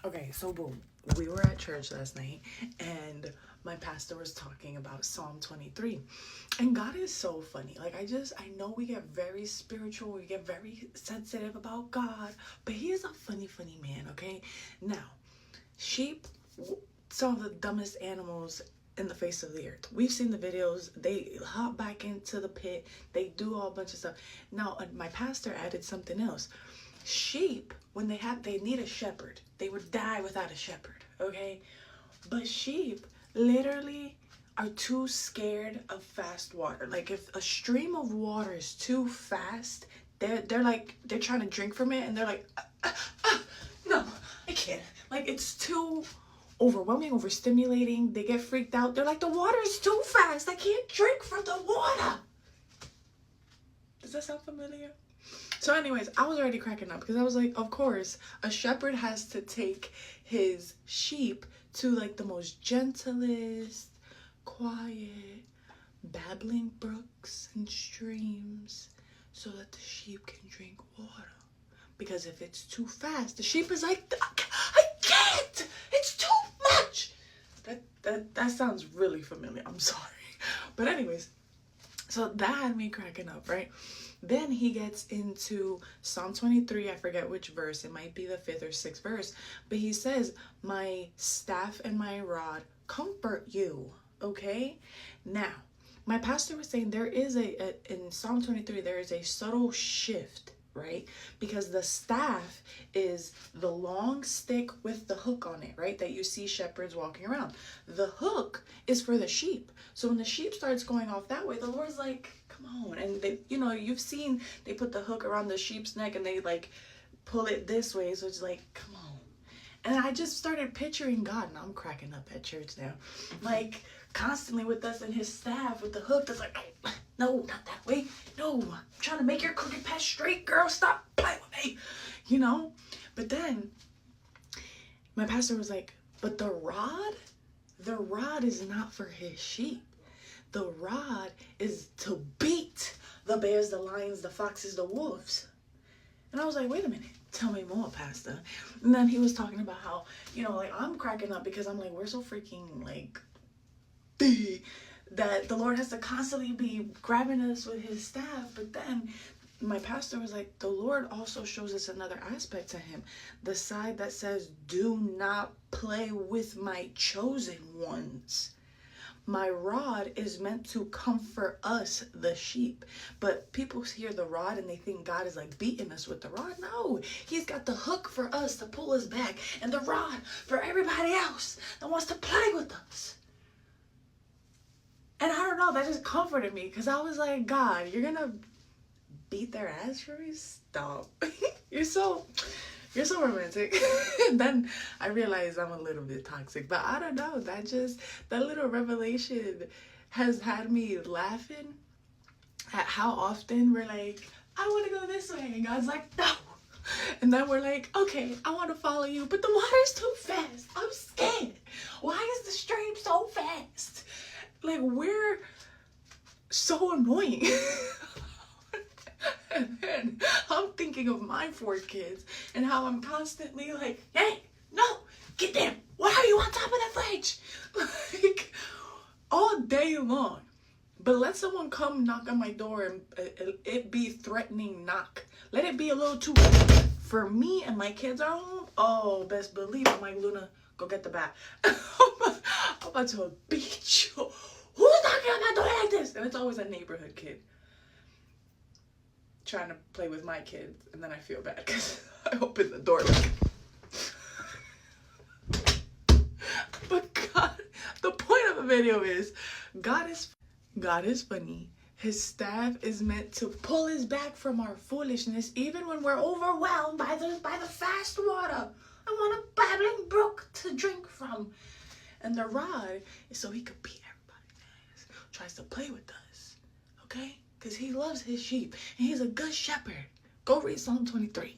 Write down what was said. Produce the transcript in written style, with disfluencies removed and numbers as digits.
Okay, so boom, we were at church last night and my pastor was talking about Psalm 23. And God is so funny. Like, I know we get very spiritual, we get very sensitive about God, but he is a funny, funny man, okay? Now, sheep, some of the dumbest animals in the face of the earth. We've seen the videos. They hop back into the pit. They do all a bunch of stuff. Now, my pastor added something else. Sheep, when they need a shepherd. They would die without a shepherd, okay? But sheep literally are too scared of fast water. Like, if a stream of water is too fast, they're like, they're trying to drink from it and they're like, no, I can't. Like, it's too overwhelming, overstimulating. They get freaked out. They're like, the water is too fast. I can't drink from the water. Does that sound familiar? So anyways, I was already cracking up because I was like, of course, a shepherd has to take his sheep to like the most gentlest, quiet, babbling brooks and streams so that the sheep can drink water. Because if it's too fast, the sheep is like, I can't! It's too much! That sounds really familiar. I'm sorry. But anyways, so that had me cracking up, right? Then he gets into Psalm 23, I forget which verse, it might be the 5th or 6th verse, but he says, my staff and my rod comfort you, okay? Now, my pastor was saying there is in Psalm 23, there is a subtle shift, right? Because the staff is the long stick with the hook on it, right? That you see shepherds walking around. The hook is for the sheep. So when the sheep starts going off that way, the Lord's like, come on. And they, you know, you've seen they put the hook around the sheep's neck and they like pull it this way. So it's like, come on. And I just started picturing God, and I'm cracking up at church now, like constantly with us and his staff with the hook that's like, no, not that way. No, I'm trying to make your crooked path straight, girl. Stop playing with me, you know? But then my pastor was like, but the rod is not for his sheep. The rod is to beat the bears, the lions, the foxes, the wolves. And I was like, wait a minute, tell me more, pastor. And then he was talking about how, you know, like I'm cracking up because I'm like, we're so freaking like that the Lord has to constantly be grabbing us with his staff. But then my pastor was like, the Lord also shows us another aspect to him. The side that says, do not play with my chosen ones. My rod is meant to comfort us, the sheep. But people hear the rod and they think God is like beating us with the rod. No, he's got the hook for us to pull us back and the rod for everybody else that wants to play with us. And I don't know, that just comforted me because I was like, God, you're going to beat their ass for me? Stop. You're so romantic. And then I realized I'm a little bit toxic, but I don't know, that little revelation has had me laughing at how often we're like, I want to go this way, and God's like, no. And then we're like, okay, I want to follow you, but the water's too fast. I'm scared. Why is the stream so fast? Like, we're so annoying. And then I'm thinking of my 4 kids and how I'm constantly like, hey, no, get them. Why are you on top of the fridge? Like, all day long. But let someone come knock on my door and it be threatening knock. Let it be a little too much. For me and my kids are home, oh, best believe I'm like, Luna, go get the bat. I'm about to beat you. Who's knocking on my door like this? And it's always a neighborhood kid trying to play with my kids, and then I feel bad because I open the door like. But God, the point of the video is, God is funny. His staff is meant to pull us back from our foolishness, even when we're overwhelmed by the fast water. I want a babbling brook to drink from, and the rod is so he could beat everybody's ass. Tries to play with us, okay? Because he loves his sheep and he's a good shepherd. Go read Psalm 23.